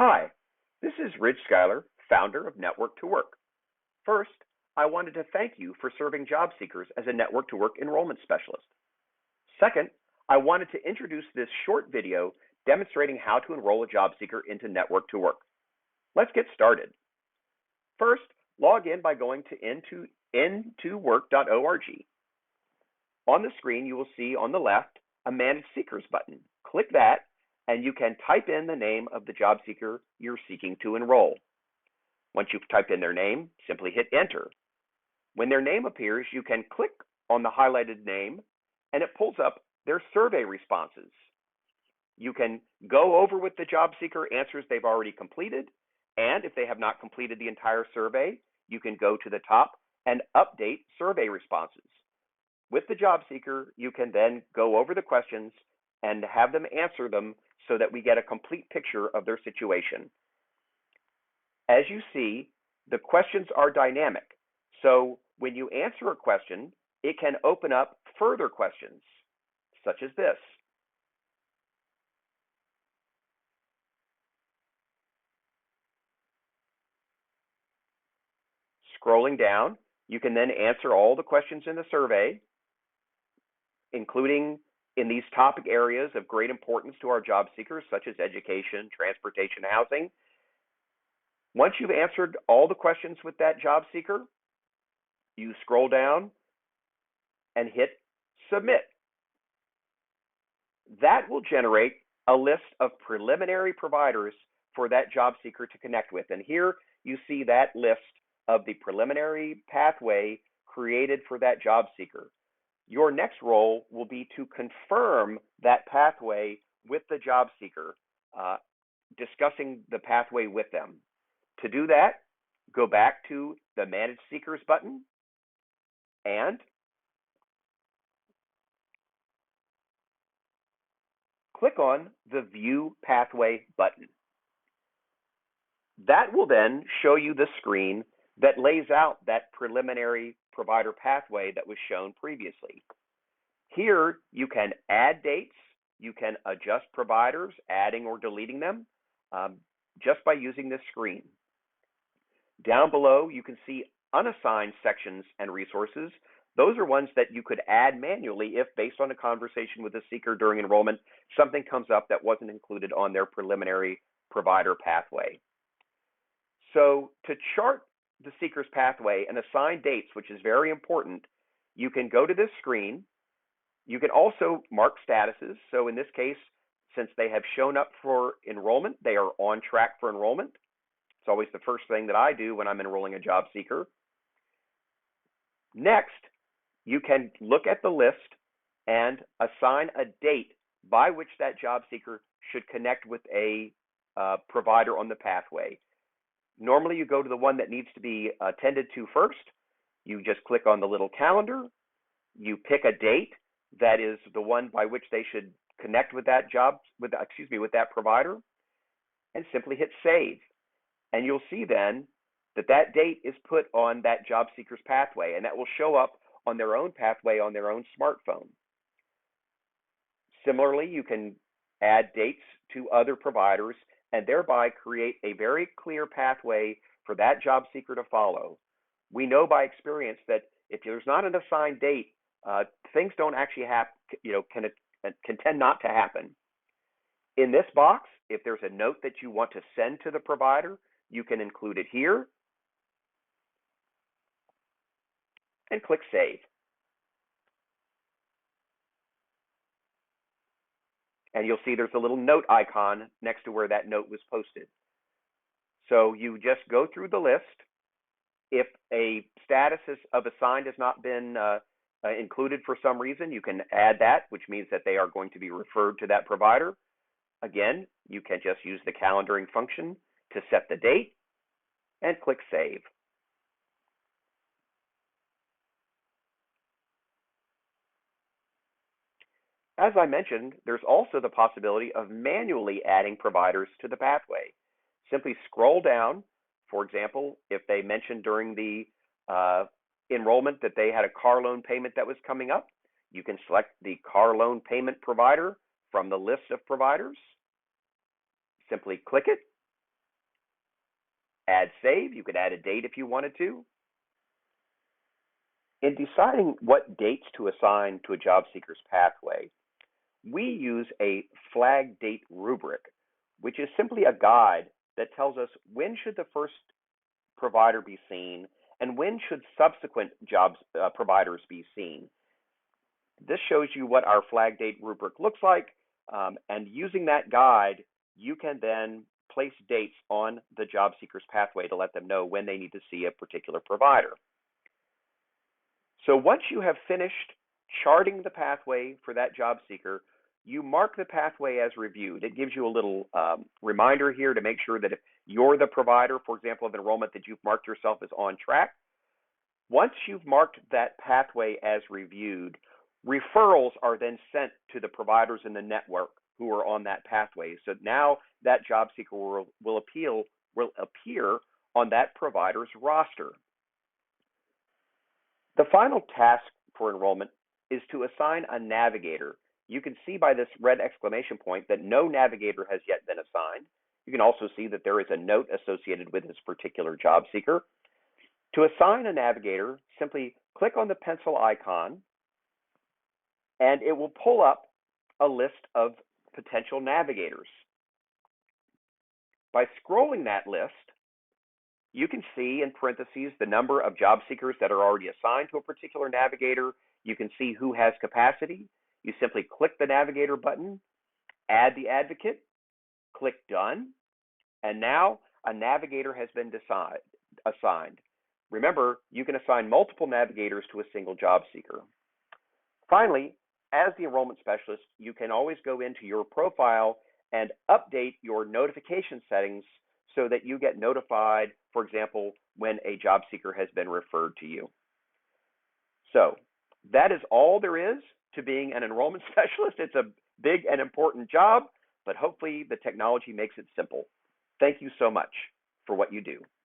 Hi, this is Ridge Schuyler, founder of Network to Work. First, I wanted to thank you for serving job seekers as a Network to Work enrollment specialist. Second, I wanted to introduce this short video demonstrating how to enroll a job seeker into Network to Work. Let's get started. First, log in by going to n2work.org. On the screen, you will see on the left a Manage Seekers button. Click that, and you can type in the name of the job seeker you're seeking to enroll. Once you've typed in their name, simply hit Enter. When their name appears, you can click on the highlighted name, and it pulls up their survey responses. You can go over with the job seeker answers they've already completed, and if they have not completed the entire survey, you can go to the top and update survey responses. With the job seeker, you can then go over the questions and have them answer them so that we get a complete picture of their situation. As you see, the questions are dynamic. So when you answer a question, it can open up further questions, such as this. Scrolling down, you can then answer all the questions in the survey, including in these topic areas of great importance to our job seekers, such as education, transportation, housing. Once you've answered all the questions with that job seeker, you scroll down and hit Submit. That will generate a list of preliminary providers for that job seeker to connect with. And here you see that list of the preliminary pathway created for that job seeker. Your next role will be to confirm that pathway with the job seeker, discussing the pathway with them. To do that, go back to the Manage Seekers button and click on the View Pathway button. That will then show you the screen that lays out that preliminary provider pathway that was shown previously. Here, you can add dates, you can adjust providers, adding or deleting them, just by using this screen. Down below, you can see unassigned sections and resources. Those are ones that you could add manually if, based on a conversation with the seeker during enrollment, something comes up that wasn't included on their preliminary provider pathway. So to chart the seeker's pathway and assign dates, which is very important, you can go to this screen. You can also mark statuses. So in this case, since they have shown up for enrollment, they are on track for enrollment. It's always the first thing that I do when I'm enrolling a job seeker. Next, you can look at the list and assign a date by which that job seeker should connect with a provider on the pathway. Normally, you go to the one that needs to be attended to first. You just click on the little calendar. You pick a date that is the one by which they should connect with that with that provider, and simply hit Save. And you'll see then that that date is put on that job seeker's pathway, and that will show up on their own pathway on their own smartphone. Similarly, you can add dates to other providers and thereby create a very clear pathway for that job seeker to follow. We know by experience that if there's not an assigned date, things don't actually can tend not to happen. In this box, if there's a note that you want to send to the provider, you can include it here and click Save. And you'll see there's a little note icon next to where that note was posted. So you just go through the list. If a status of assigned has not been included for some reason, you can add that, which means that they are going to be referred to that provider. Again, you can just use the calendaring function to set the date and click Save. As I mentioned, there's also the possibility of manually adding providers to the pathway. Simply scroll down. For example, if they mentioned during the enrollment that they had a car loan payment that was coming up, you can select the car loan payment provider from the list of providers. Simply click it, add save. You could add a date if you wanted to. In deciding what dates to assign to a job seeker's pathway, we use a flag date rubric, which is simply a guide that tells us when should the first provider be seen and when should subsequent providers be seen. This shows you what our flag date rubric looks like, and using that guide, you can then place dates on the job seeker's pathway to let them know when they need to see a particular provider. So once you have finished charting the pathway for that job seeker, you mark the pathway as reviewed. It gives you a little reminder here to make sure that if you're the provider, for example, of enrollment, that you've marked yourself as on track. Once you've marked that pathway as reviewed, referrals are then sent to the providers in the network who are on that pathway. So now that job seeker will appear on that provider's roster. The final task for enrollment is to assign a navigator. You can see by this red exclamation point that no navigator has yet been assigned. You can also see that there is a note associated with this particular job seeker. To assign a navigator, simply click on the pencil icon, and it will pull up a list of potential navigators. By scrolling that list, you can see in parentheses the number of job seekers that are already assigned to a particular navigator. You can see who has capacity. You simply click the navigator button, add the advocate, click done, and now a navigator has been assigned. Remember, you can assign multiple navigators to a single job seeker. Finally, as the enrollment specialist, you can always go into your profile and update your notification settings so that you get notified, for example, when a job seeker has been referred to you. So that is all there is to being an enrollment specialist. It's a big and important job, but hopefully the technology makes it simple. Thank you so much for what you do.